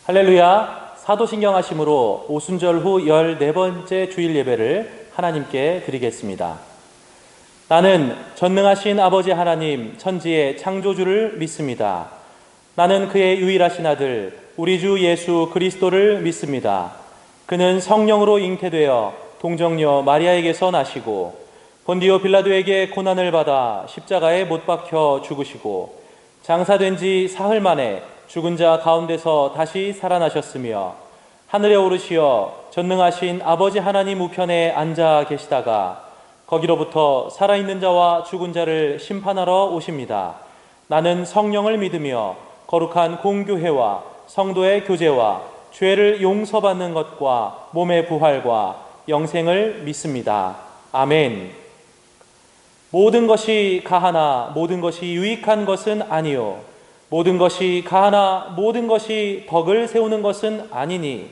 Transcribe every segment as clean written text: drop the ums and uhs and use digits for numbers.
할렐루야. 사도신경 하심으로 오순절 후 14번째 주일 예배를 하나님께 드리겠습니다. 나는 전능하신 아버지 하나님 천지의 창조주를 믿습니다. 나는 그의 유일하신 아들 우리 주 예수 그리스도를 믿습니다. 그는 성령으로 잉태되어 동정녀 마리아에게서 나시고 본디오 빌라도에게 고난을 받아 십자가에 못 박혀 죽으시고 장사된 지 사흘 만에 죽은 자 가운데서 다시 살아나셨으며 하늘에 오르시어 전능하신 아버지 하나님 우편에 앉아 계시다가 거기로부터 살아있는 자와 죽은 자를 심판하러 오십니다. 나는 성령을 믿으며 거룩한 공교회와 성도의 교제와 죄를 용서받는 것과 몸의 부활과 영생을 믿습니다. 아멘. 모든 것이 가하나 모든 것이 유익한 것은 아니요 모든 것이 가하나 모든 것이 덕을 세우는 것은 아니니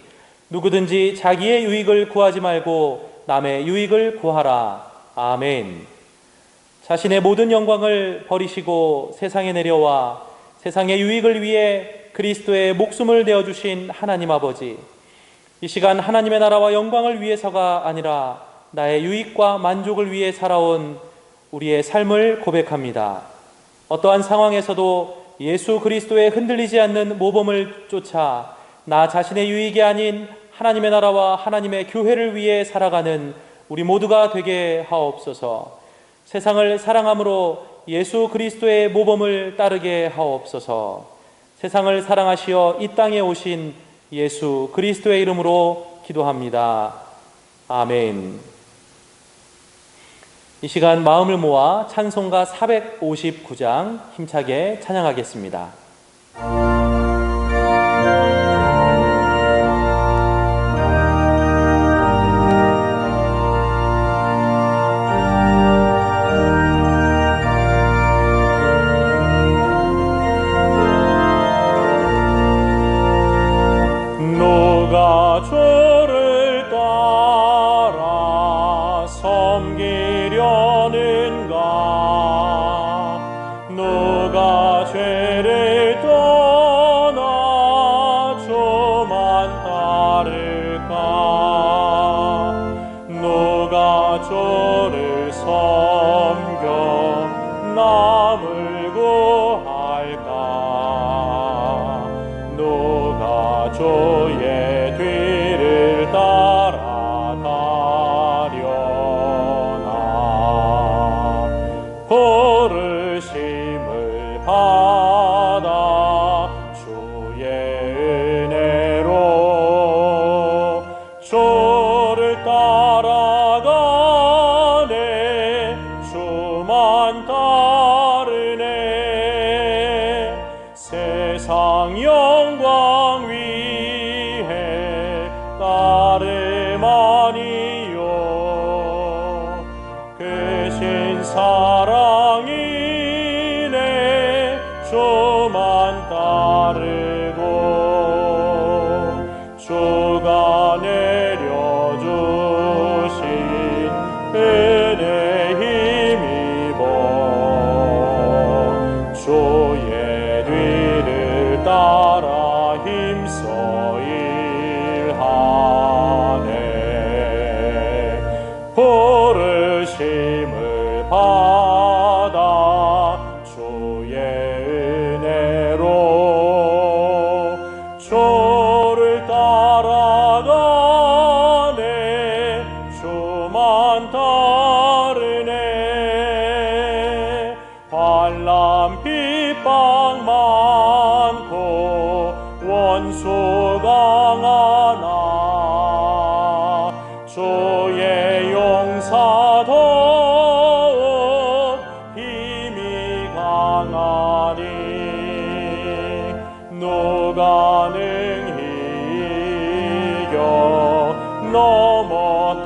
누구든지 자기의 유익을 구하지 말고 남의 유익을 구하라. 아멘. 자신의 모든 영광을 버리시고 세상에 내려와 세상의 유익을 위해 그리스도의 목숨을 내어주신 하나님 아버지, 이 시간 하나님의 나라와 영광을 위해서가 아니라 나의 유익과 만족을 위해 살아온 우리의 삶을 고백합니다. 어떠한 상황에서도 예수 그리스도의 흔들리지 않는 모범을 쫓아 나 자신의 유익이 아닌 하나님의 나라와 하나님의 교회를 위해 살아가는 우리 모두가 되게 하옵소서. 세상을 사랑함으로 예수 그리스도의 모범을 따르게 하옵소서. 세상을 사랑하시어 이 땅에 오신 예수 그리스도의 이름으로 기도합니다. 아멘. 이 시간 마음을 모아 찬송가 459장 힘차게 찬양하겠습니다. 누가 주를 따라 섬기려는가? 누가 죄를 떠나 주만 따를까? 누가 주를 섬겨 남을 구할까? 누가 주의 뒤를 따라가려나? 부르심을 받아 주의 은혜로 주를 따라가네. 주만 따르네. 세상 영광 위해 따름 아니요 크신 사랑이네. 주만 따르고 주가 내려주신 은혜 힘입어 주의 뒤를 따라 힘써 일하네. 부르심을 받아 주의 은혜로 주를 따라가네. 주만 따르네. 환난 핍박 많고 원수 강하나 주의 용사 더욱 힘이 강하니 누가 능히 이겨 넘어뜨리랴.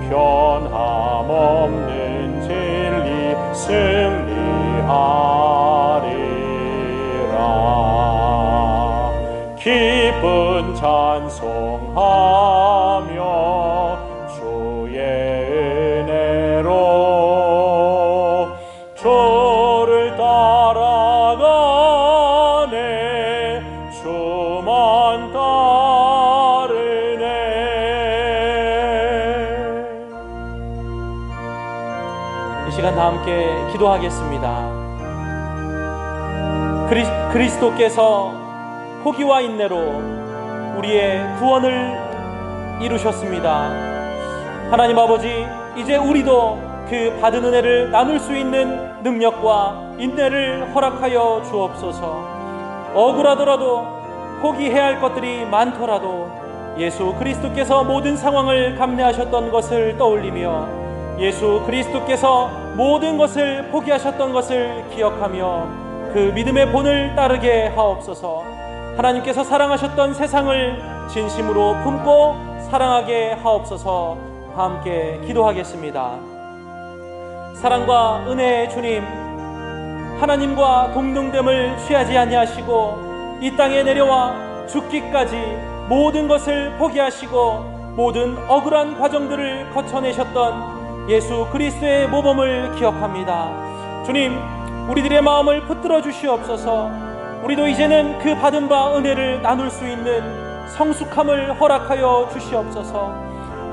변함없는 진리 승리하리라. 기쁜 찬송하며 주의 은혜로 주를 따라가네. 주만 따르네. 이 시간 다 함께 기도하겠습니다. 그리스도께서 포기와 인내로 우리의 구원을 이루셨습니다. 하나님 아버지, 이제 우리도 그 받은 은혜를 나눌 수 있는 능력과 인내를 허락하여 주옵소서. 억울하더라도, 포기해야 할 것들이 많더라도 예수 그리스도께서 모든 상황을 감내하셨던 것을 떠올리며 예수 그리스도께서 모든 것을 포기하셨던 것을 기억하며 그 믿음의 본을 따르게 하옵소서. 하나님께서 사랑하셨던 세상을 진심으로 품고 사랑하게 하옵소서. 함께 기도하겠습니다. 사랑과 은혜의 주님, 하나님과 동등됨을 취하지 아니하시고 이 땅에 내려와 죽기까지 모든 것을 포기하시고 모든 억울한 과정들을 거쳐내셨던 예수 그리스도의 모범을 기억합니다. 주님, 우리들의 마음을 붙들어 주시옵소서. 우리도 이제는 그 받은 바 은혜를 나눌 수 있는 성숙함을 허락하여 주시옵소서.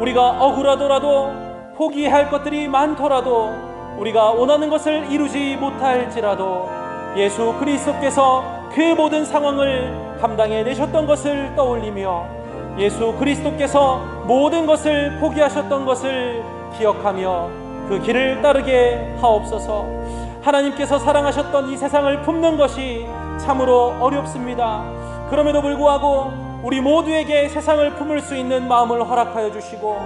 우리가 억울하더라도, 포기할 것들이 많더라도, 우리가 원하는 것을 이루지 못할지라도 예수 그리스도께서 그 모든 상황을 감당해 내셨던 것을 떠올리며 예수 그리스도께서 모든 것을 포기하셨던 것을 기억하며 그 길을 따르게 하옵소서. 하나님께서 사랑하셨던 이 세상을 품는 것이 참으로 어렵습니다. 그럼에도 불구하고 우리 모두에게 세상을 품을 수 있는 마음을 허락하여 주시고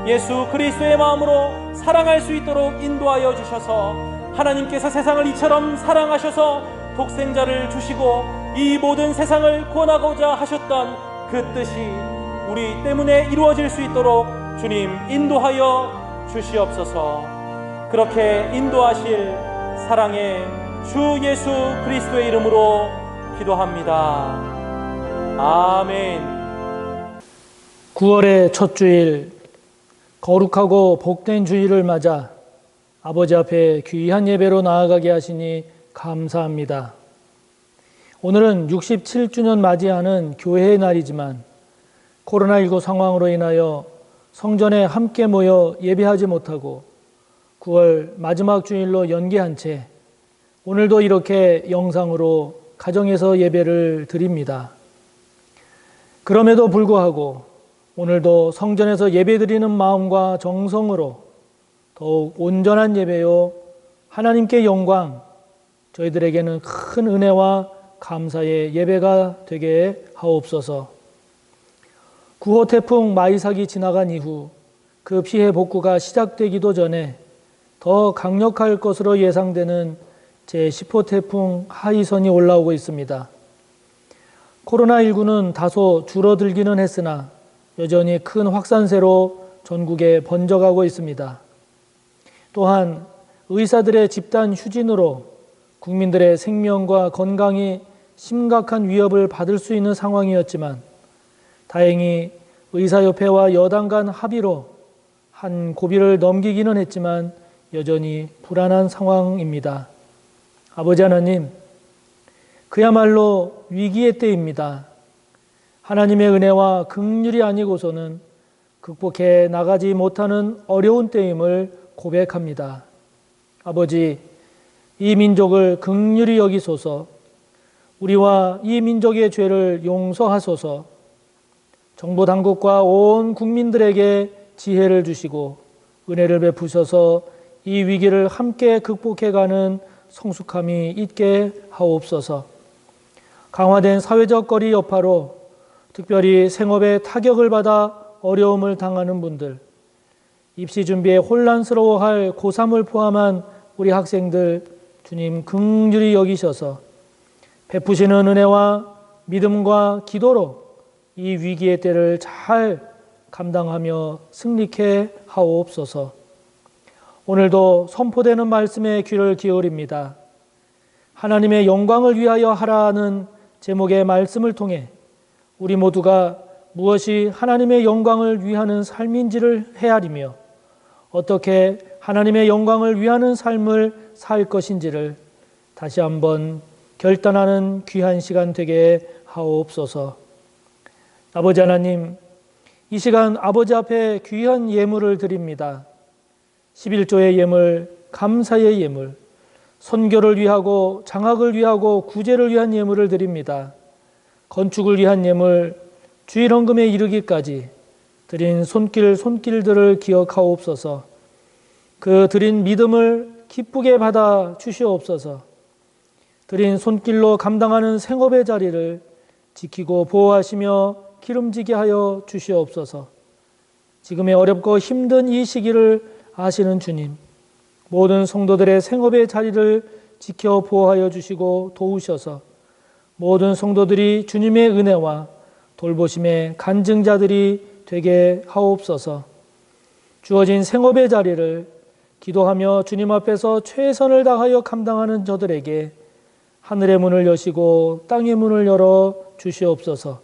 예수 그리스도의 마음으로 사랑할 수 있도록 인도하여 주셔서 하나님께서 세상을 이처럼 사랑하셔서 독생자를 주시고 이 모든 세상을 구원하고자 하셨던 그 뜻이 우리 때문에 이루어질 수 있도록 주님 인도하여 주시옵소서. 그렇게 인도하실 사랑의 주 예수 그리스도의 이름으로 기도합니다. 아멘. 9월의 첫 주일, 거룩하고 복된 주일을 맞아 아버지 앞에 귀한 예배로 나아가게 하시니 감사합니다. 오늘은 67주년 맞이하는 교회의 날이지만 코로나19 상황으로 인하여 성전에 함께 모여 예배하지 못하고 9월 마지막 주일로 연기한 채 오늘도 이렇게 영상으로 가정에서 예배를 드립니다. 그럼에도 불구하고 오늘도 성전에서 예배드리는 마음과 정성으로 더욱 온전한 예배요 하나님께 영광, 저희들에게는 큰 은혜와 감사의 예배가 되게 하옵소서. 9호 태풍 마이삭이 지나간 이후 그 피해 복구가 시작되기도 전에 더 강력할 것으로 예상되는 제10호 태풍 하이선이 올라오고 있습니다. 코로나19는 다소 줄어들기는 했으나 여전히 큰 확산세로 전국에 번져가고 있습니다. 또한 의사들의 집단 휴진으로 국민들의 생명과 건강이 심각한 위협을 받을 수 있는 상황이었지만 다행히 의사협회와 여당 간 합의로 한 고비를 넘기기는 했지만 여전히 불안한 상황입니다. 아버지 하나님, 그야말로 위기의 때입니다. 하나님의 은혜와 긍휼이 아니고서는 극복해 나가지 못하는 어려운 때임을 고백합니다. 아버지, 이 민족을 긍휼히 여기소서. 우리와 이 민족의 죄를 용서하소서. 정부 당국과 온 국민들에게 지혜를 주시고 은혜를 베푸셔서 이 위기를 함께 극복해가는 성숙함이 있게 하옵소서. 강화된 사회적 거리 여파로 특별히 생업에 타격을 받아 어려움을 당하는 분들, 입시 준비에 혼란스러워할 고3을 포함한 우리 학생들 주님 긍휼히 여기셔서 베푸시는 은혜와 믿음과 기도로 이 위기의 때를 잘 감당하며 승리케 하옵소서. 오늘도 선포되는 말씀에 귀를 기울입니다. 하나님의 영광을 위하여 하라는 제목의 말씀을 통해 우리 모두가 무엇이 하나님의 영광을 위하는 삶인지를 헤아리며 어떻게 하나님의 영광을 위하는 삶을 살 것인지를 다시 한번 결단하는 귀한 시간 되게 하옵소서. 아버지 하나님, 이 시간 아버지 앞에 귀한 예물을 드립니다. 11조의 예물, 감사의 예물, 선교를 위하고 장학을 위하고 구제를 위한 예물을 드립니다. 건축을 위한 예물, 주일 헌금에 이르기까지 드린 손길들을 기억하옵소서. 그 드린 믿음을 기쁘게 받아 주시옵소서. 드린 손길로 감당하는 생업의 자리를 지키고 보호하시며 기름지게 하여 주시옵소서. 지금의 어렵고 힘든 이 시기를 아시는 주님, 모든 성도들의 생업의 자리를 지켜 보호하여 주시고 도우셔서 모든 성도들이 주님의 은혜와 돌보심의 간증자들이 되게 하옵소서. 주어진 생업의 자리를 기도하며 주님 앞에서 최선을 다하여 감당하는 저들에게 하늘의 문을 여시고 땅의 문을 열어 주시옵소서.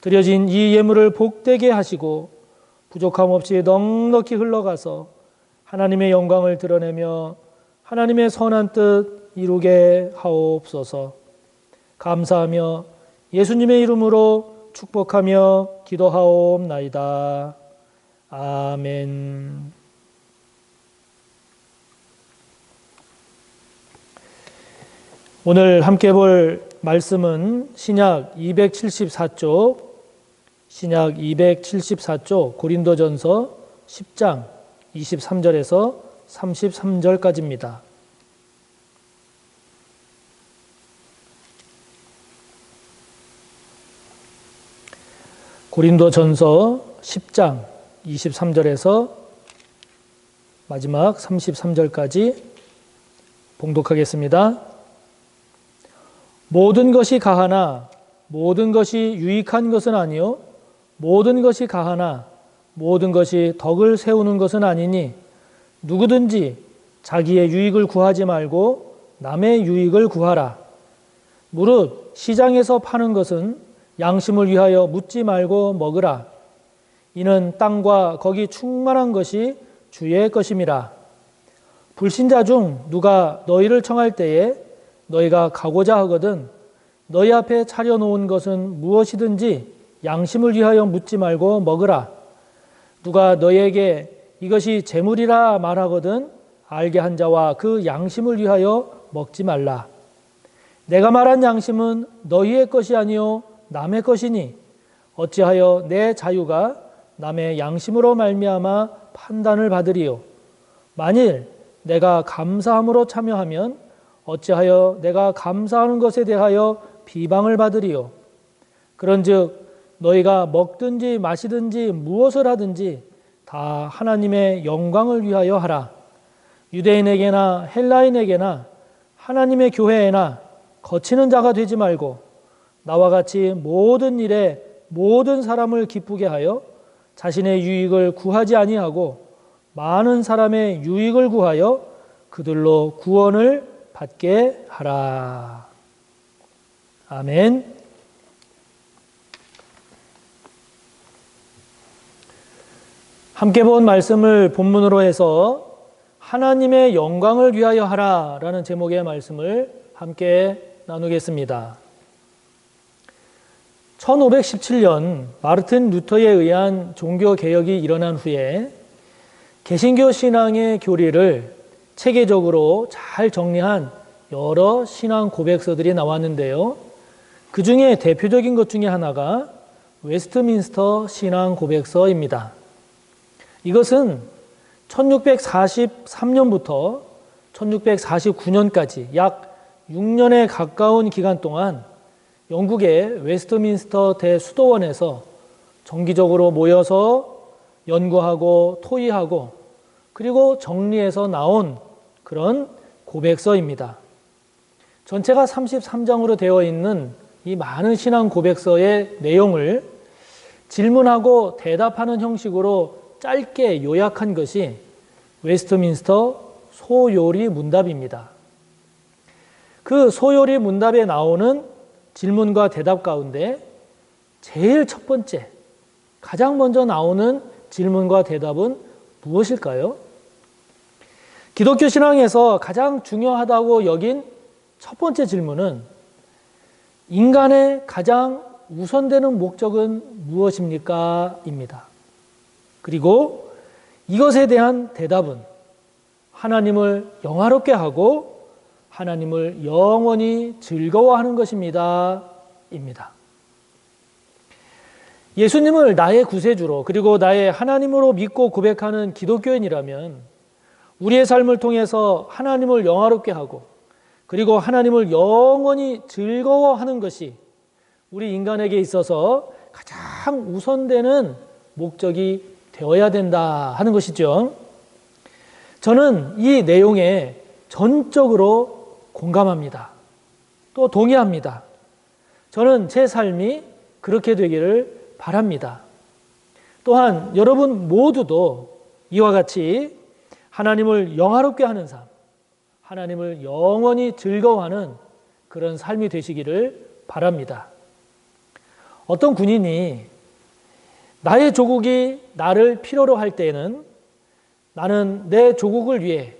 드려진 이 예물을 복되게 하시고 부족함 없이 넉넉히 흘러가서 하나님의 영광을 드러내며 하나님의 선한 뜻 이루게 하옵소서. 감사하며 예수님의 이름으로 축복하며 기도하옵나이다. 아멘. 오늘 함께 볼 말씀은 신약 274쪽 고린도전서 10장 23절에서 33절까지입니다. 고린도전서 10장 23절에서 마지막 33절까지 봉독하겠습니다. 모든 것이 가하나 모든 것이 유익한 것은 아니요 모든 것이 가하나 모든 것이 덕을 세우는 것은 아니니 누구든지 자기의 유익을 구하지 말고 남의 유익을 구하라. 무릇 시장에서 파는 것은 양심을 위하여 묻지 말고 먹으라. 이는 땅과 거기 충만한 것이 주의 것임이라. 불신자 중 누가 너희를 청할 때에 너희가 가고자 하거든 너희 앞에 차려놓은 것은 무엇이든지 양심을 위하여 묻지 말고 먹으라. 누가 너희에게 이것이 재물이라 말하거든 알게 한 자와 그 양심을 위하여 먹지 말라. 내가 말한 양심은 너희의 것이 아니요 남의 것이니 어찌하여 내 자유가 남의 양심으로 말미암아 판단을 받으리요. 만일 내가 감사함으로 참여하면 어찌하여 내가 감사하는 것에 대하여 비방을 받으리요. 그런즉 너희가 먹든지 마시든지 무엇을 하든지 다 하나님의 영광을 위하여 하라. 유대인에게나 헬라인에게나 하나님의 교회에나 거치는 자가 되지 말고 나와 같이 모든 일에 모든 사람을 기쁘게 하여 자신의 유익을 구하지 아니하고 많은 사람의 유익을 구하여 그들로 구원을 받게 하라. 아멘. 함께 본 말씀을 본문으로 해서 하나님의 영광을 위하여 하라라는 제목의 말씀을 함께 나누겠습니다. 1517년 마르틴 루터에 의한 종교개혁이 일어난 후에 개신교 신앙의 교리를 체계적으로 잘 정리한 여러 신앙 고백서들이 나왔는데요. 그 중에 대표적인 것 중에 하나가 웨스트민스터 신앙 고백서입니다. 이것은 1643년부터 1649년까지 약 6년에 가까운 기간 동안 영국의 웨스트민스터 대수도원에서 정기적으로 모여서 연구하고 토의하고 그리고 정리해서 나온 그런 고백서입니다. 전체가 33장으로 되어 있는 이 많은 신앙 고백서의 내용을 질문하고 대답하는 형식으로 짧게 요약한 것이 웨스트민스터 소요리 문답입니다. 그 소요리 문답에 나오는 질문과 대답 가운데 제일 첫 번째, 가장 먼저 나오는 질문과 대답은 무엇일까요? 기독교 신앙에서 가장 중요하다고 여긴 첫 번째 질문은 인간의 가장 우선되는 목적은 무엇입니까? 입니다. 그리고 이것에 대한 대답은 하나님을 영화롭게 하고 하나님을 영원히 즐거워하는 것입니다. 입니다. 예수님을 나의 구세주로 그리고 나의 하나님으로 믿고 고백하는 기독교인이라면 우리의 삶을 통해서 하나님을 영화롭게 하고 그리고 하나님을 영원히 즐거워하는 것이 우리 인간에게 있어서 가장 우선되는 목적이 되어야 된다 하는 것이죠. 저는 이 내용에 전적으로 공감합니다. 또 동의합니다. 저는 제 삶이 그렇게 되기를 바랍니다. 또한 여러분 모두도 이와 같이 하나님을 영화롭게 하는 삶, 하나님을 영원히 즐거워하는 그런 삶이 되시기를 바랍니다. 어떤 군인이 나의 조국이 나를 필요로 할 때에는 나는 내 조국을 위해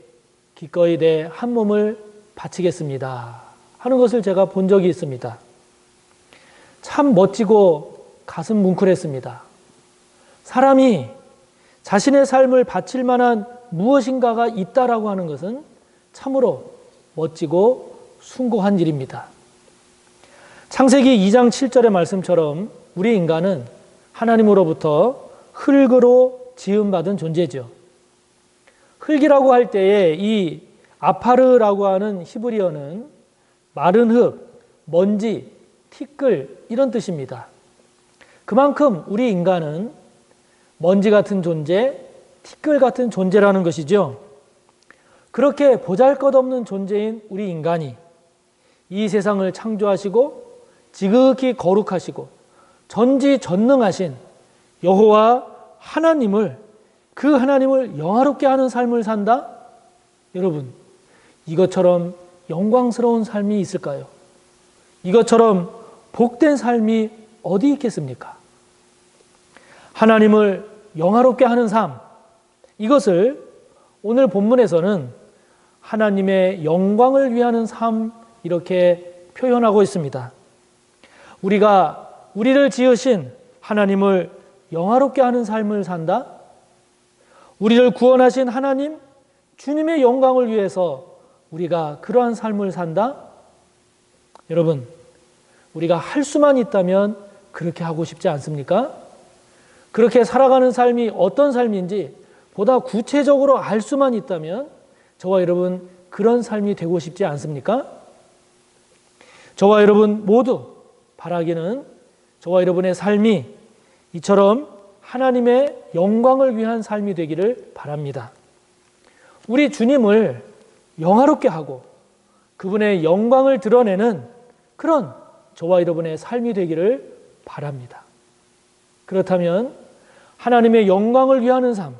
기꺼이 내 한 몸을 바치겠습니다 하는 것을 제가 본 적이 있습니다. 참 멋지고 가슴 뭉클했습니다. 사람이 자신의 삶을 바칠 만한 무엇인가가 있다라고 하는 것은 참으로 멋지고 숭고한 일입니다. 창세기 2장 7절의 말씀처럼 우리 인간은 하나님으로부터 흙으로 지음받은 존재죠. 흙이라고 할 때에 이 아파르라고 하는 히브리어는 마른 흙, 먼지, 티끌 이런 뜻입니다. 그만큼 우리 인간은 먼지 같은 존재, 티끌 같은 존재라는 것이죠. 그렇게 보잘것없는 존재인 우리 인간이 이 세상을 창조하시고 지극히 거룩하시고 전지전능하신 여호와 하나님을 그 하나님을 영화롭게 하는 삶을 산다? 여러분, 이것처럼 영광스러운 삶이 있을까요? 이것처럼 복된 삶이 어디 있겠습니까? 하나님을 영화롭게 하는 삶, 이것을 오늘 본문에서는 하나님의 영광을 위하는 삶 이렇게 표현하고 있습니다. 우리가 우리를 지으신 하나님을 영화롭게 하는 삶을 산다? 우리를 구원하신 하나님, 주님의 영광을 위해서 우리가 그러한 삶을 산다? 여러분, 우리가 할 수만 있다면 그렇게 하고 싶지 않습니까? 그렇게 살아가는 삶이 어떤 삶인지 보다 구체적으로 알 수만 있다면 저와 여러분 그런 삶이 되고 싶지 않습니까? 저와 여러분 모두 바라기는 저와 여러분의 삶이 이처럼 하나님의 영광을 위한 삶이 되기를 바랍니다. 우리 주님을 영화롭게 하고 그분의 영광을 드러내는 그런 저와 여러분의 삶이 되기를 바랍니다. 그렇다면 하나님의 영광을 위하는 삶,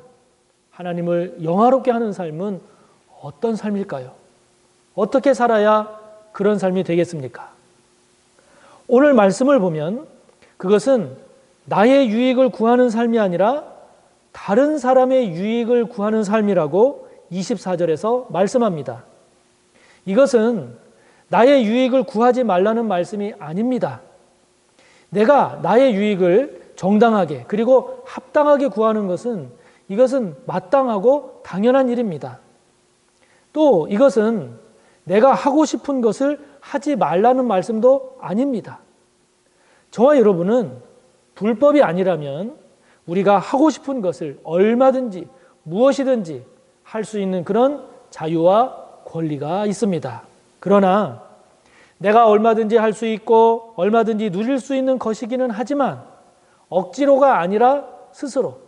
하나님을 영화롭게 하는 삶은 어떤 삶일까요? 어떻게 살아야 그런 삶이 되겠습니까? 오늘 말씀을 보면 그것은 나의 유익을 구하는 삶이 아니라 다른 사람의 유익을 구하는 삶이라고 24절에서 말씀합니다. 이것은 나의 유익을 구하지 말라는 말씀이 아닙니다. 내가 나의 유익을 정당하게 그리고 합당하게 구하는 것은 이것은 마땅하고 당연한 일입니다. 또 이것은 내가 하고 싶은 것을 하지 말라는 말씀도 아닙니다. 저와 여러분은 불법이 아니라면 우리가 하고 싶은 것을 얼마든지 무엇이든지 할 수 있는 그런 자유와 권리가 있습니다. 그러나 내가 얼마든지 할 수 있고 얼마든지 누릴 수 있는 것이기는 하지만 억지로가 아니라 스스로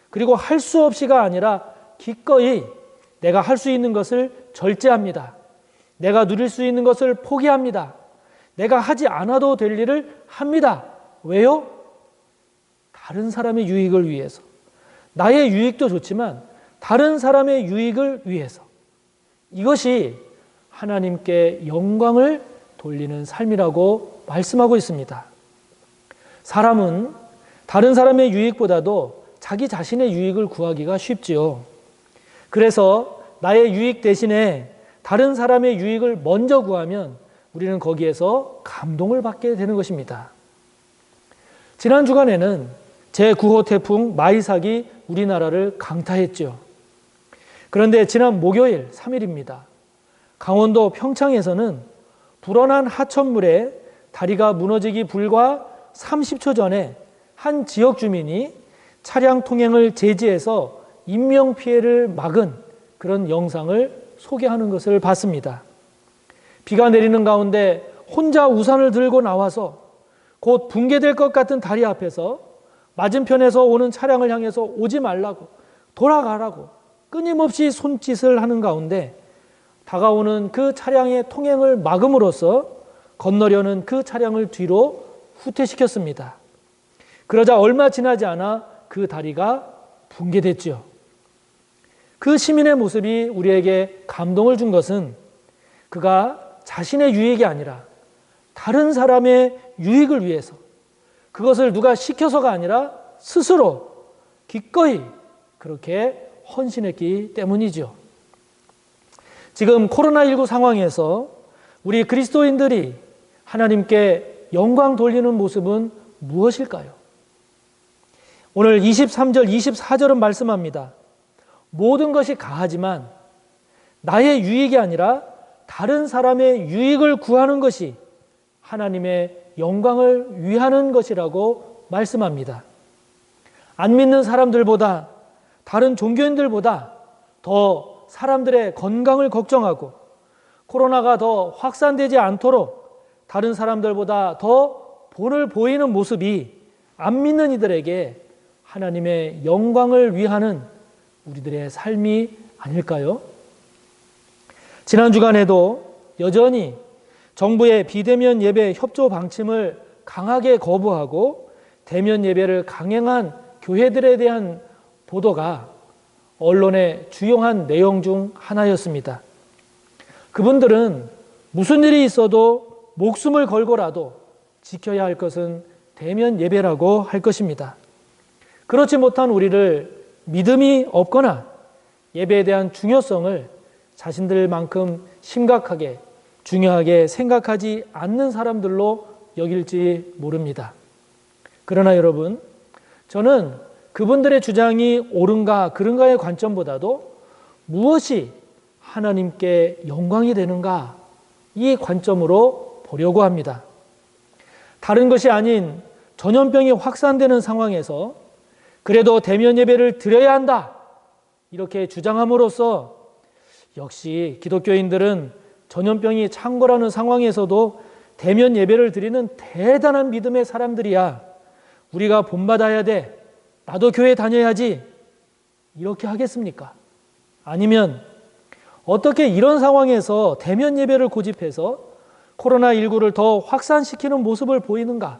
그리고 할 수 없이가 아니라 기꺼이 내가 할 수 있는 것을 절제합니다. 내가 누릴 수 있는 것을 포기합니다. 내가 하지 않아도 될 일을 합니다. 왜요? 다른 사람의 유익을 위해서. 나의 유익도 좋지만 다른 사람의 유익을 위해서, 이것이 하나님께 영광을 돌리는 삶이라고 말씀하고 있습니다. 사람은 다른 사람의 유익보다도 자기 자신의 유익을 구하기가 쉽지요. 그래서 나의 유익 대신에 다른 사람의 유익을 먼저 구하면 우리는 거기에서 감동을 받게 되는 것입니다. 지난 주간에는 제9호 태풍 마이삭이 우리나라를 강타했죠. 그런데 지난 목요일 3일입니다. 강원도 평창에서는 불어난 하천물에 다리가 무너지기 불과 30초 전에 한 지역 주민이 차량 통행을 제지해서 인명피해를 막은 그런 영상을 소개하는 것을 봤습니다. 비가 내리는 가운데 혼자 우산을 들고 나와서 곧 붕괴될 것 같은 다리 앞에서 맞은편에서 오는 차량을 향해서 오지 말라고, 돌아가라고 끊임없이 손짓을 하는 가운데 다가오는 그 차량의 통행을 막음으로써 건너려는 그 차량을 뒤로 후퇴시켰습니다. 그러자 얼마 지나지 않아 그 다리가 붕괴됐지요. 그 시민의 모습이 우리에게 감동을 준 것은 그가 자신의 유익이 아니라 다른 사람의 유익을 위해서, 그것을 누가 시켜서가 아니라 스스로 기꺼이 그렇게 헌신했기 때문이죠. 지금 코로나19 상황에서 우리 그리스도인들이 하나님께 영광 돌리는 모습은 무엇일까요? 오늘 23절, 24절은 말씀합니다. 모든 것이 가하지만 나의 유익이 아니라 다른 사람의 유익을 구하는 것이 하나님의 영광을 위하는 것이라고 말씀합니다. 안 믿는 사람들보다, 다른 종교인들보다 더 사람들의 건강을 걱정하고 코로나가 더 확산되지 않도록 다른 사람들보다 더 본을 보이는 모습이 안 믿는 이들에게 하나님의 영광을 위하는 우리들의 삶이 아닐까요? 지난 주간에도 여전히 정부의 비대면 예배 협조 방침을 강하게 거부하고 대면 예배를 강행한 교회들에 대한 보도가 언론의 주요한 내용 중 하나였습니다. 그분들은 무슨 일이 있어도 목숨을 걸고라도 지켜야 할 것은 대면 예배라고 할 것입니다. 그렇지 못한 우리를 믿음이 없거나 예배에 대한 중요성을 자신들만큼 심각하게, 중요하게 생각하지 않는 사람들로 여길지 모릅니다. 그러나 여러분, 저는 그분들의 주장이 옳은가 그른가의 관점보다도 무엇이 하나님께 영광이 되는가, 이 관점으로 보려고 합니다. 다른 것이 아닌 전염병이 확산되는 상황에서 그래도 대면 예배를 드려야 한다, 이렇게 주장함으로써 역시 기독교인들은 전염병이 창궐하는 상황에서도 대면 예배를 드리는 대단한 믿음의 사람들이야, 우리가 본받아야 돼, 나도 교회 다녀야지, 이렇게 하겠습니까? 아니면 어떻게 이런 상황에서 대면 예배를 고집해서 코로나19를 더 확산시키는 모습을 보이는가?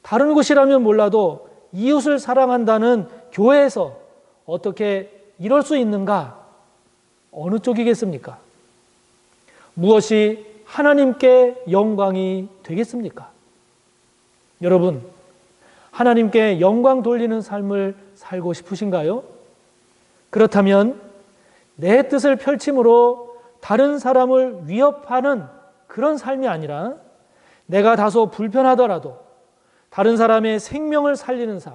다른 곳이라면 몰라도 이웃을 사랑한다는 교회에서 어떻게 이럴 수 있는가? 어느 쪽이겠습니까? 무엇이 하나님께 영광이 되겠습니까? 여러분, 하나님께 영광 돌리는 삶을 살고 싶으신가요? 그렇다면 내 뜻을 펼침으로 다른 사람을 위협하는 그런 삶이 아니라 내가 다소 불편하더라도 다른 사람의 생명을 살리는 삶,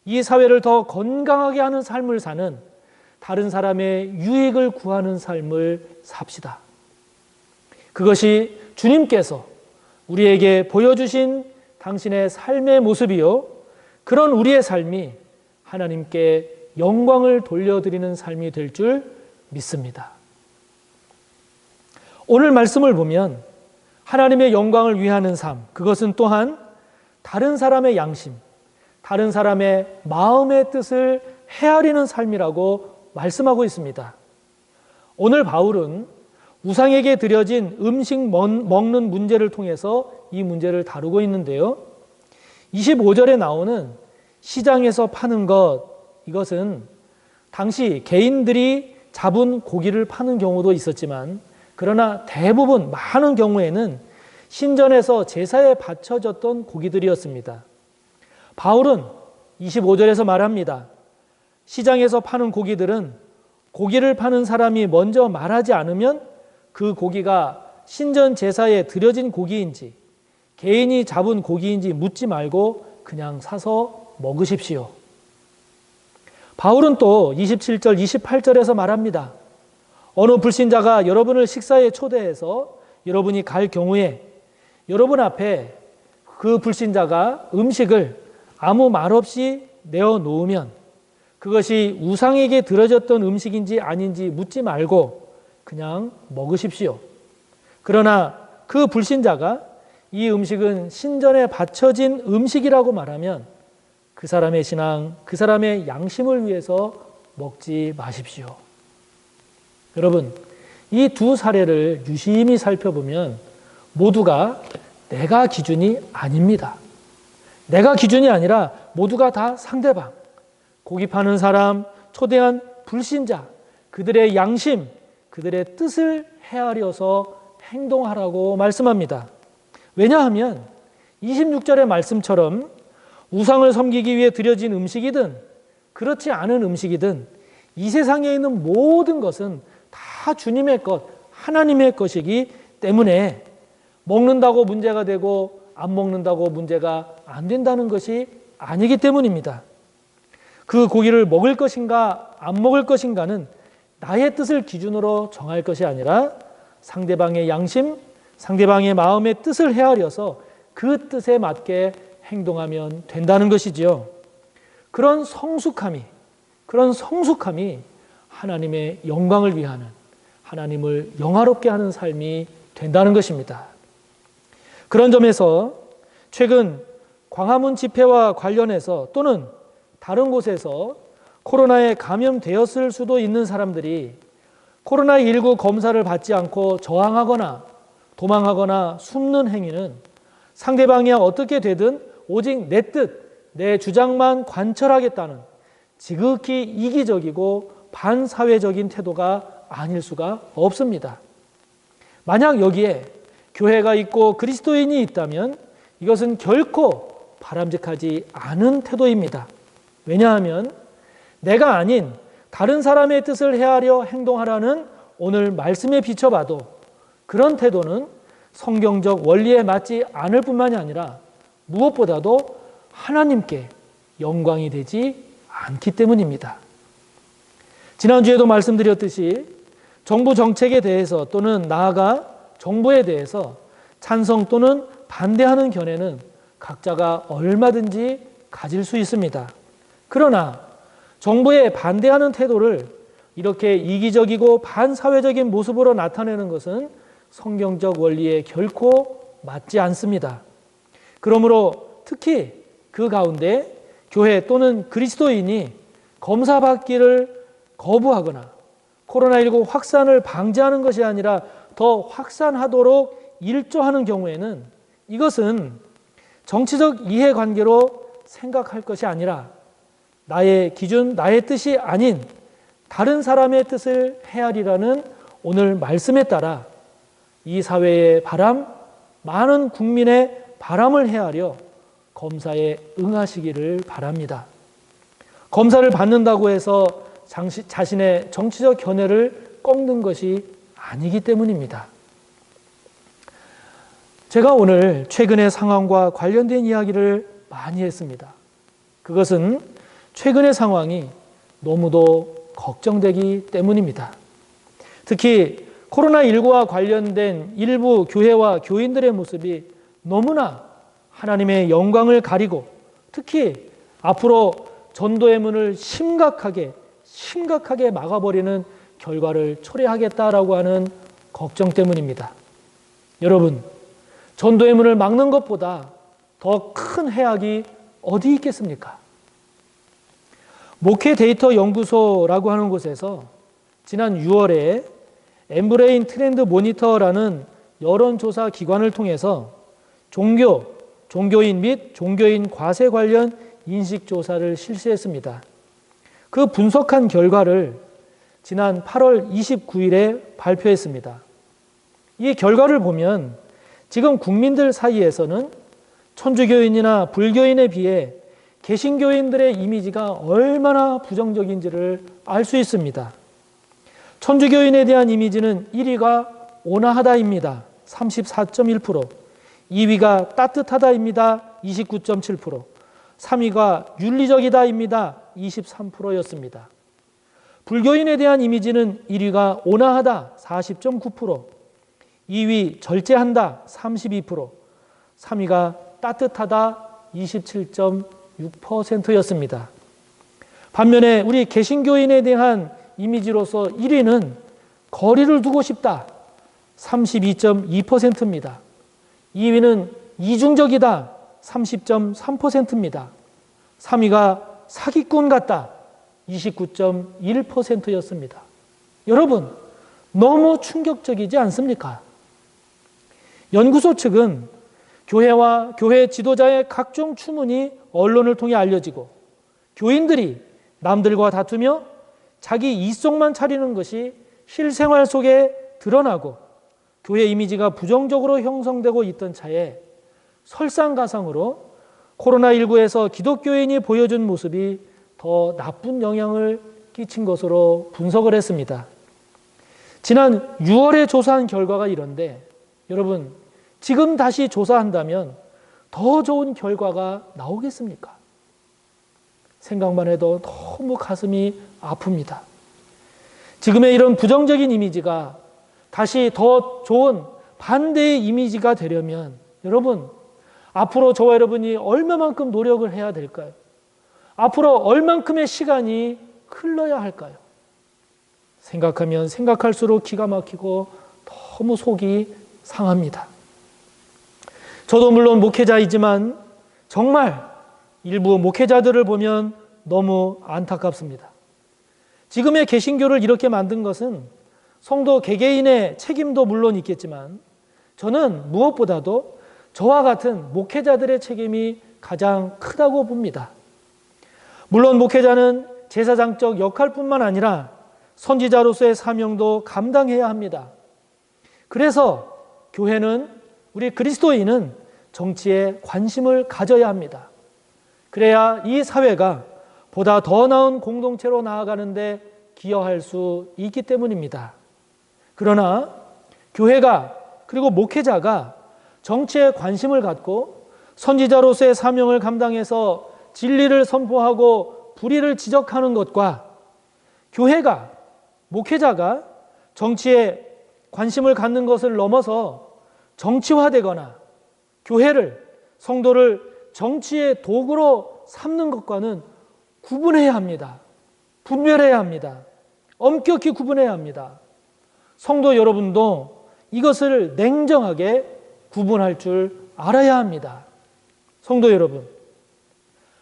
이 사회를 더 건강하게 하는 삶을 사는, 다른 사람의 유익을 구하는 삶을 삽시다. 그것이 주님께서 우리에게 보여주신 당신의 삶의 모습이요, 그런 우리의 삶이 하나님께 영광을 돌려드리는 삶이 될 줄 믿습니다. 오늘 말씀을 보면 하나님의 영광을 위하는 삶, 그것은 또한 다른 사람의 양심, 다른 사람의 마음의 뜻을 헤아리는 삶이라고 말씀하고 있습니다. 오늘 바울은 우상에게 드려진 음식 먹는 문제를 통해서 이 문제를 다루고 있는데요. 25절에 나오는 시장에서 파는 것, 이것은 당시 개인들이 잡은 고기를 파는 경우도 있었지만, 그러나 대부분 많은 경우에는 신전에서 제사에 바쳐졌던 고기들이었습니다. 바울은 25절에서 말합니다. 시장에서 파는 고기들은 고기를 파는 사람이 먼저 말하지 않으면 그 고기가 신전 제사에 드려진 고기인지 개인이 잡은 고기인지 묻지 말고 그냥 사서 먹으십시오. 바울은 또 27절, 28절에서 말합니다. 어느 불신자가 여러분을 식사에 초대해서 여러분이 갈 경우에 여러분 앞에 그 불신자가 음식을 아무 말 없이 내어놓으면 그것이 우상에게 드려졌던 음식인지 아닌지 묻지 말고 그냥 먹으십시오. 그러나 그 불신자가 이 음식은 신전에 바쳐진 음식이라고 말하면 그 사람의 신앙, 그 사람의 양심을 위해서 먹지 마십시오. 여러분, 이 두 사례를 유심히 살펴보면 모두가 내가 기준이 아닙니다. 내가 기준이 아니라 모두가 다 상대방, 고기 파는 사람, 초대한 불신자, 그들의 양심, 그들의 뜻을 헤아려서 행동하라고 말씀합니다. 왜냐하면 26절의 말씀처럼 우상을 섬기기 위해 드려진 음식이든 그렇지 않은 음식이든 이 세상에 있는 모든 것은 다 주님의 것, 하나님의 것이기 때문에 먹는다고 문제가 되고 안 먹는다고 문제가 안 된다는 것이 아니기 때문입니다. 그 고기를 먹을 것인가 안 먹을 것인가는 나의 뜻을 기준으로 정할 것이 아니라 상대방의 양심, 상대방의 마음의 뜻을 헤아려서 그 뜻에 맞게 행동하면 된다는 것이지요. 그런 성숙함이 하나님의 영광을 위하는, 하나님을 영화롭게 하는 삶이 된다는 것입니다. 그런 점에서 최근 광화문 집회와 관련해서 또는 다른 곳에서 코로나에 감염되었을 수도 있는 사람들이 코로나19 검사를 받지 않고 저항하거나 도망하거나 숨는 행위는 상대방이 어떻게 되든 오직 내 뜻, 내 주장만 관철하겠다는 지극히 이기적이고 반사회적인 태도가 아닐 수가 없습니다. 만약 여기에 교회가 있고 그리스도인이 있다면 이것은 결코 바람직하지 않은 태도입니다. 왜냐하면 내가 아닌 다른 사람의 뜻을 헤아려 행동하라는 오늘 말씀에 비춰봐도 그런 태도는 성경적 원리에 맞지 않을 뿐만이 아니라 무엇보다도 하나님께 영광이 되지 않기 때문입니다. 지난주에도 말씀드렸듯이 정부 정책에 대해서 또는 나아가 정부에 대해서 찬성 또는 반대하는 견해는 각자가 얼마든지 가질 수 있습니다. 그러나 정부에 반대하는 태도를 이렇게 이기적이고 반사회적인 모습으로 나타내는 것은 성경적 원리에 결코 맞지 않습니다. 그러므로 특히 그 가운데 교회 또는 그리스도인이 검사받기를 거부하거나 코로나19 확산을 방지하는 것이 아니라 더 확산하도록 일조하는 경우에는 이것은 정치적 이해관계로 생각할 것이 아니라 나의 기준, 나의 뜻이 아닌 다른 사람의 뜻을 헤아리라는 오늘 말씀에 따라 이 사회의 바람, 많은 국민의 바람을 헤아려 검사에 응하시기를 바랍니다. 검사를 받는다고 해서 자신의 정치적 견해를 꺾는 것이 아니기 때문입니다. 제가 오늘 최근의 상황과 관련된 이야기를 많이 했습니다. 그것은 최근의 상황이 너무도 걱정되기 때문입니다. 특히 코로나19와 관련된 일부 교회와 교인들의 모습이 너무나 하나님의 영광을 가리고 특히 앞으로 전도의 문을 심각하게 막아버리는 결과를 초래하겠다라고 하는 걱정 때문입니다. 여러분, 전도의 문을 막는 것보다 더 큰 해악이 어디 있겠습니까? 목회 데이터 연구소라고 하는 곳에서 지난 6월에 엠브레인 트렌드 모니터라는 여론조사 기관을 통해서 종교인 및 종교인 과세 관련 인식조사를 실시했습니다. 그 분석한 결과를 지난 8월 29일에 발표했습니다. 이 결과를 보면 지금 국민들 사이에서는 천주교인이나 불교인에 비해 개신교인들의 이미지가 얼마나 부정적인지를 알 수 있습니다. 천주교인에 대한 이미지는 1위가 온화하다입니다. 34.1%, 2위가 따뜻하다입니다. 29.7%, 3위가 윤리적이다입니다. 23%였습니다. 불교인에 대한 이미지는 1위가 온화하다 40.9%, 2위 절제한다 32%, 3위가 따뜻하다 27.6%였습니다. 반면에 우리 개신교인에 대한 이미지로서 1위는 거리를 두고 싶다 32.2%입니다. 2위는 이중적이다 30.3%입니다. 3위가 사기꾼 같다 29.1%였습니다. 여러분, 너무 충격적이지 않습니까? 연구소 측은 교회와 교회 지도자의 각종 추문이 언론을 통해 알려지고 교인들이 남들과 다투며 자기 이속만 차리는 것이 실생활 속에 드러나고 교회 이미지가 부정적으로 형성되고 있던 차에 설상가상으로 코로나19에서 기독교인이 보여준 모습이 더 나쁜 영향을 끼친 것으로 분석을 했습니다. 지난 6월에 조사한 결과가 이런데 여러분, 지금 다시 조사한다면 더 좋은 결과가 나오겠습니까? 생각만 해도 너무 가슴이 아픕니다. 지금의 이런 부정적인 이미지가 다시 더 좋은 반대의 이미지가 되려면 여러분, 앞으로 저와 여러분이 얼마만큼 노력을 해야 될까요? 앞으로 얼만큼의 시간이 흘러야 할까요? 생각하면 생각할수록 기가 막히고 너무 속이 상합니다. 저도 물론 목회자이지만 정말 일부 목회자들을 보면 너무 안타깝습니다. 지금의 개신교를 이렇게 만든 것은 성도 개개인의 책임도 물론 있겠지만 저는 무엇보다도 저와 같은 목회자들의 책임이 가장 크다고 봅니다. 물론 목회자는 제사장적 역할뿐만 아니라 선지자로서의 사명도 감당해야 합니다. 그래서 교회는, 우리 그리스도인은 정치에 관심을 가져야 합니다. 그래야 이 사회가 보다 더 나은 공동체로 나아가는데 기여할 수 있기 때문입니다. 그러나 교회가, 그리고 목회자가 정치에 관심을 갖고 선지자로서의 사명을 감당해서 진리를 선포하고 불의를 지적하는 것과 교회가, 목회자가 정치에 관심을 갖는 것을 넘어서 정치화되거나 교회를, 성도를 정치의 도구로 삼는 것과는 구분해야 합니다. 분별해야 합니다. 엄격히 구분해야 합니다. 성도 여러분도 이것을 냉정하게 구분할 줄 알아야 합니다. 성도 여러분,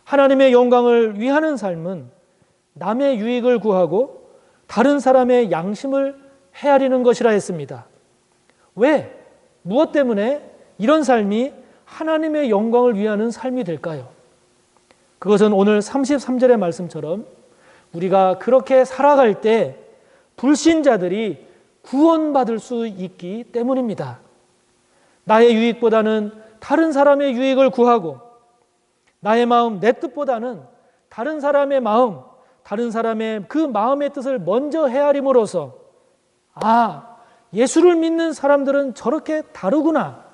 하나님의 영광을 위하는 삶은 남의 유익을 구하고 다른 사람의 양심을 헤아리는 것이라 했습니다. 왜? 무엇 때문에 이런 삶이 하나님의 영광을 위하는 삶이 될까요? 그것은 오늘 33절의 말씀처럼 우리가 그렇게 살아갈 때 불신자들이 구원받을 수 있기 때문입니다. 나의 유익보다는 다른 사람의 유익을 구하고 나의 마음, 내 뜻보다는 다른 사람의 마음, 다른 사람의 그 마음의 뜻을 먼저 헤아림으로써 예수를 믿는 사람들은 저렇게 다르구나.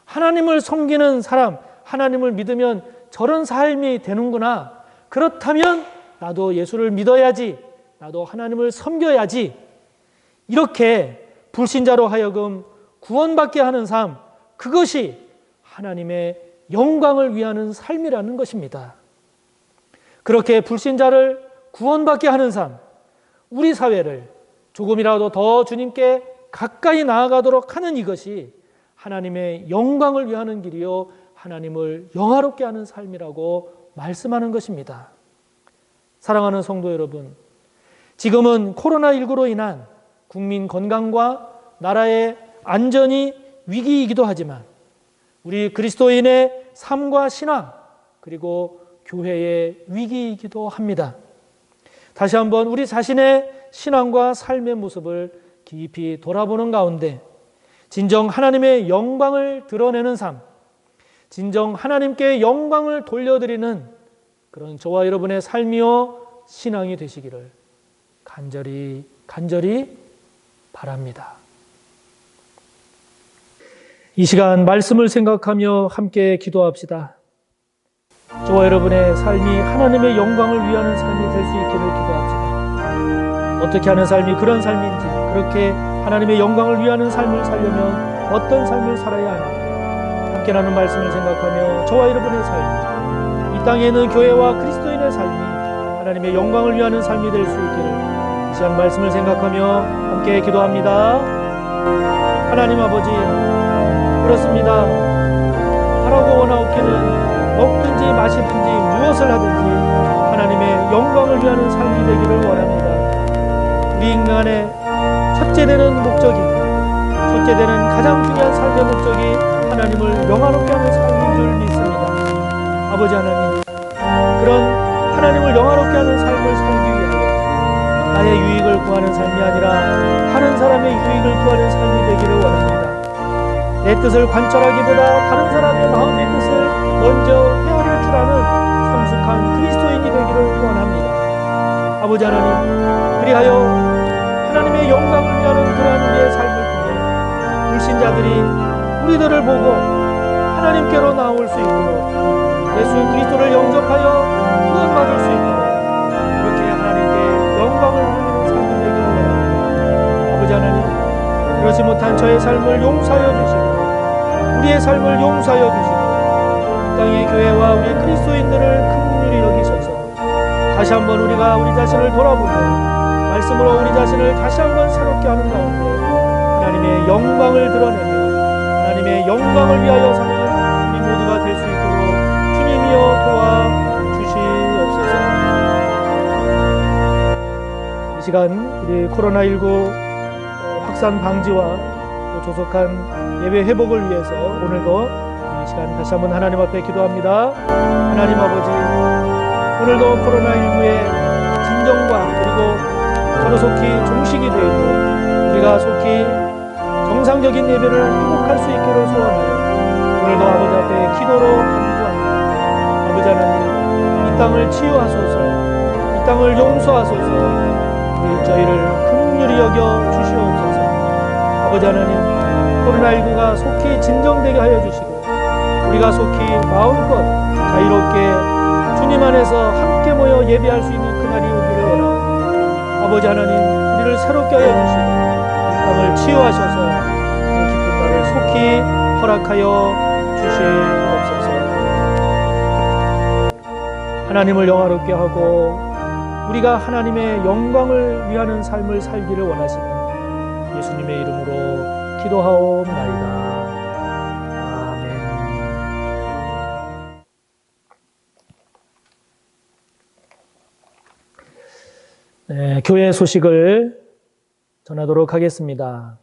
하나님을 섬기는 사람, 하나님을 믿으면 저런 삶이 되는구나. 그렇다면 나도 예수를 믿어야지. 나도 하나님을 섬겨야지. 이렇게 불신자로 하여금 구원받게 하는 삶, 그것이 하나님의 영광을 위하는 삶이라는 것입니다. 그렇게 불신자를 구원받게 하는 삶, 우리 사회를 조금이라도 더 주님께 가까이 나아가도록 하는 이것이 하나님의 영광을 위하는 길이요 하나님을 영화롭게 하는 삶이라고 말씀하는 것입니다. 사랑하는 성도 여러분, 지금은 코로나19로 인한 국민 건강과 나라의 안전이 위기이기도 하지만 우리 그리스도인의 삶과 신앙 그리고 교회의 위기이기도 합니다. 다시 한번 우리 자신의 신앙과 삶의 모습을 깊이 돌아보는 가운데 진정 하나님의 영광을 드러내는 삶, 진정 하나님께 영광을 돌려드리는 그런 저와 여러분의 삶이요 신앙이 되시기를 간절히 바랍니다. 이 시간 말씀을 생각하며 함께 기도합시다. 저와 여러분의 삶이 하나님의 영광을 위하는 삶이 될 수 있기를 기도합시다. 어떻게 하는 삶이 그런 삶인지, 그렇게 하나님의 영광을 위하는 삶을 살려면 어떤 삶을 살아야 하는지 함께 나눈 말씀을 생각하며 저와 여러분의 삶이 이 땅에 있는 교회와 그리스도인의 삶이 하나님의 영광을 위하는 삶이 될 수 있기를 이 시간 말씀을 생각하며 함께 기도합니다. 하나님 아버지, 그렇습니다. 바라고 원하옵기는 먹든지 마시든지 무엇을 하든지 하나님의 영광을 위하는 삶이 되기를 원합니다. 우리 인간의 첫째 되는 가장 중요한 삶의 목적이 하나님을 영화롭게 하는 삶인 줄 믿습니다. 아버지 하나님, 그런 하나님을 영화롭게 하는 삶을 살기 위하여 나의 유익을 구하는 삶이 아니라 다른 사람의 유익을 구하는 삶이 되기를 원합니다. 내 뜻을 관철하기보다 다른 사람의 마음의 뜻을 먼저 헤아릴 줄 아는 성숙한 그리스도인이 되기를 원합니다. 아버지 하나님, 그리하여 하나님의 영광을 위하는 그러한 우리의 삶을 통해 불신자들이 우리들을 보고 하나님께로 나올 수 있도록 예수 그리스도를 영접하여 구원받을 수 있도록 그렇게 하나님께 영광을 돌리는 삶이 되기를 원합니다. 아버지 하나님, 그렇지 못한 저의 삶을 용서하여 주시고 우리의 삶을 용서하여 주시고 이 땅의 교회와 우리 그리스도인들을 긍휼히 여기셔서 다시 한번 우리가 우리 자신을 돌아보고 말씀으로 우리 자신을 다시 한번 새롭게 하는 가운데 하나님의 영광을 드러내며 하나님의 영광을 위하여 사는 우리 모두가 될 수 있도록 주님이여 도와주시옵소서. 이 시간 우리 코로나19 확산 방지와 또 조속한 예배 회복을 위해서 오늘도 이 시간 다시 한번 하나님 앞에 기도합니다. 하나님 아버지, 오늘도 코로나19의 진정과 그리고 가로속히 종식이 되고 우리가 속히 정상적인 예배를 회복할 수 있기를 소원하여 오늘도 아버지 앞에 기도로 간구합니다. 아버지 하나님, 이 땅을 치유하소서, 이 땅을 용서하소서, 저희를 긍휼히 여겨 주시옵소서. 아버지 하나님, 코로나19가 속히 진정되게 하여 주시고 우리가 속히 마음껏 자유롭게 주님 안에서 함께 모여 예배할 수 있는 그날이 오기를 원합니다. 아버지 하나님, 우리를 새롭게 하여 주시고 이 땅을 치유하셔서 그 기쁜 날을 속히 허락하여 주시옵소서. 하나님을 영화롭게 하고 우리가 하나님의 영광을 위하는 삶을 살기를 원하시는 예수님의 이름으로 기도하옵나이다. 아멘. 네, 교회 소식을 전하도록 하겠습니다.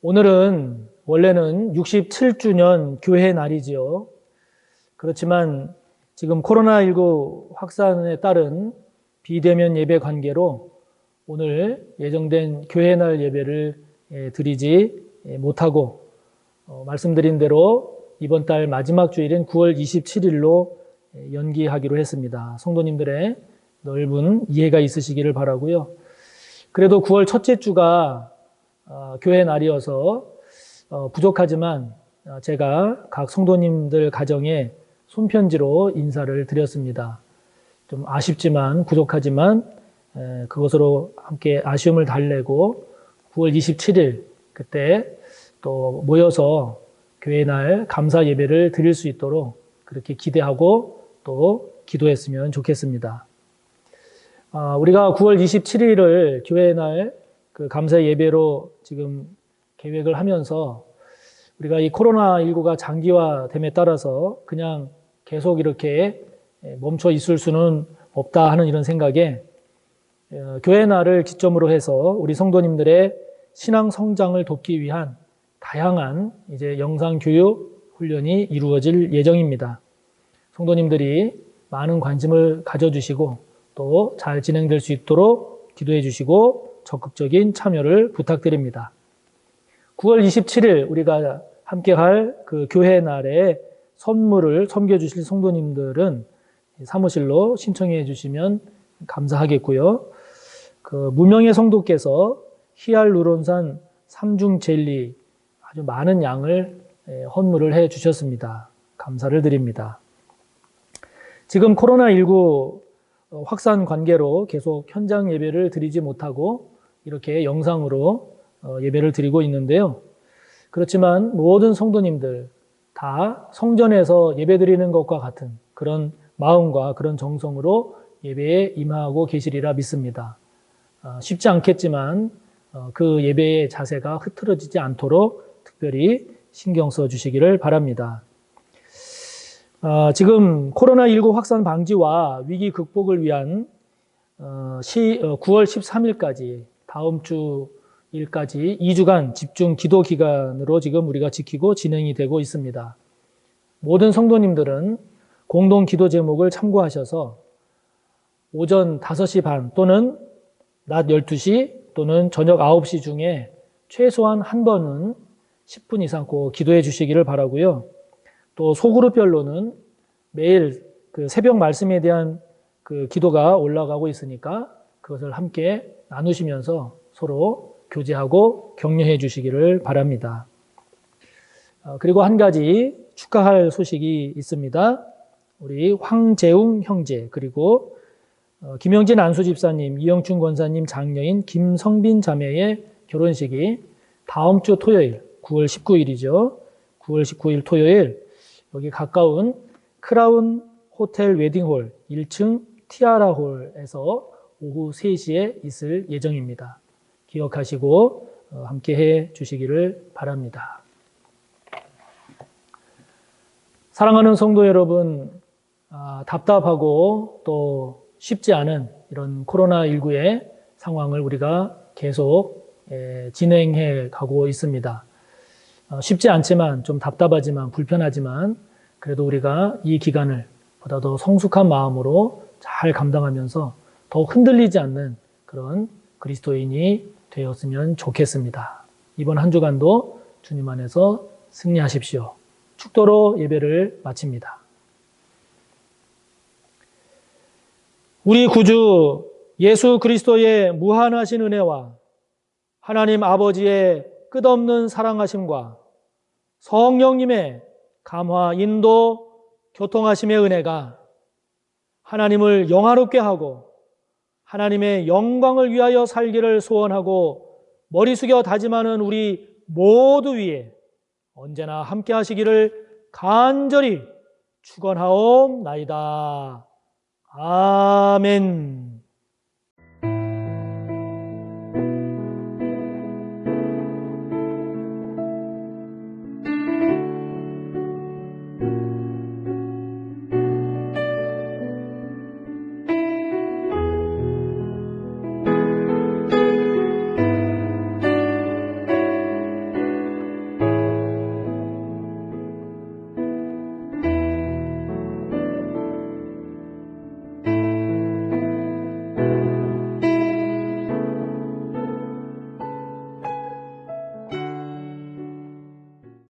오늘은 원래는 67주년 교회 날이지요. 그렇지만 지금 코로나19 확산에 따른 비대면 예배 관계로 오늘 예정된 교회 날 예배를 드리지 못하고 말씀드린 대로 이번 달 마지막 주일인 9월 27일로 연기하기로 했습니다. 성도님들의 넓은 이해가 있으시기를 바라고요. 그래도 9월 첫째 주가 교회 날이어서 부족하지만 제가 각 성도님들 가정에 손편지로 인사를 드렸습니다. 좀 아쉽지만 부족하지만 그것으로 함께 아쉬움을 달래고 9월 27일 그때 또 모여서 교회 날 감사 예배를 드릴 수 있도록 그렇게 기대하고 또 기도했으면 좋겠습니다. 우리가 9월 27일을 교회 날 그 감사 예배로 지금 계획을 하면서 우리가 이 코로나19가 장기화됨에 따라서 그냥 계속 이렇게 멈춰 있을 수는 없다 하는 이런 생각에 교회 날을 기점으로 해서 우리 성도님들의 신앙 성장을 돕기 위한 다양한 이제 영상 교육 훈련이 이루어질 예정입니다. 성도님들이 많은 관심을 가져주시고 또 잘 진행될 수 있도록 기도해 주시고 적극적인 참여를 부탁드립니다. 9월 27일 우리가 함께 할 그 교회 날에 선물을 섬겨주실 성도님들은 사무실로 신청해 주시면 감사하겠고요. 그 무명의 성도께서 히알루론산 3중 젤리 아주 많은 양을 헌물을 해 주셨습니다. 감사를 드립니다. 지금 코로나19 확산 관계로 계속 현장 예배를 드리지 못하고 이렇게 영상으로 예배를 드리고 있는데요. 그렇지만 모든 성도님들 다 성전에서 예배 드리는 것과 같은 그런 마음과 그런 정성으로 예배에 임하고 계시리라 믿습니다. 쉽지 않겠지만 그 예배의 자세가 흐트러지지 않도록 특별히 신경 써 주시기를 바랍니다. 지금 코로나19 확산 방지와 위기 극복을 위한 9월 13일까지 다음 주 일까지 2주간 집중 기도 기간으로 지금 우리가 지키고 진행이 되고 있습니다. 모든 성도님들은 공동 기도 제목을 참고하셔서 오전 5시 반 또는 낮 12시 또는 저녁 9시 중에 최소한 한 번은 10분 이상 꼭 기도해 주시기를 바라고요. 또 소그룹별로는 매일 그 새벽 말씀에 대한 그 기도가 올라가고 있으니까 그것을 함께 나누시면서 서로 교제하고 격려해 주시기를 바랍니다. 그리고 한 가지 축하할 소식이 있습니다. 우리 황재웅 형제 그리고 김영진 안수 집사님, 이영춘 권사님 장녀인 김성빈 자매의 결혼식이 다음 주 토요일 9월 19일이죠. 9월 19일 토요일 여기 가까운 크라운 호텔 웨딩홀 1층 티아라홀에서 오후 3시에 있을 예정입니다. 기억하시고 함께 해 주시기를 바랍니다. 사랑하는 성도 여러분, 답답하고 또 쉽지 않은 이런 코로나19의 상황을 우리가 계속 진행해 가고 있습니다. 쉽지 않지만 좀 답답하지만 불편하지만 그래도 우리가 이 기간을 보다 더 성숙한 마음으로 잘 감당하면서 더 흔들리지 않는 그런 그리스도인이 되었으면 좋겠습니다. 이번 한 주간도 주님 안에서 승리하십시오. 축도로 예배를 마칩니다. 우리 구주 예수 그리스도의 무한하신 은혜와 하나님 아버지의 끝없는 사랑하심과 성령님의 감화, 인도, 교통하심의 은혜가 하나님을 영화롭게 하고 하나님의 영광을 위하여 살기를 소원하고 머리 숙여 다짐하는 우리 모두 위에 언제나 함께 하시기를 간절히 축원하옵나이다. 아멘.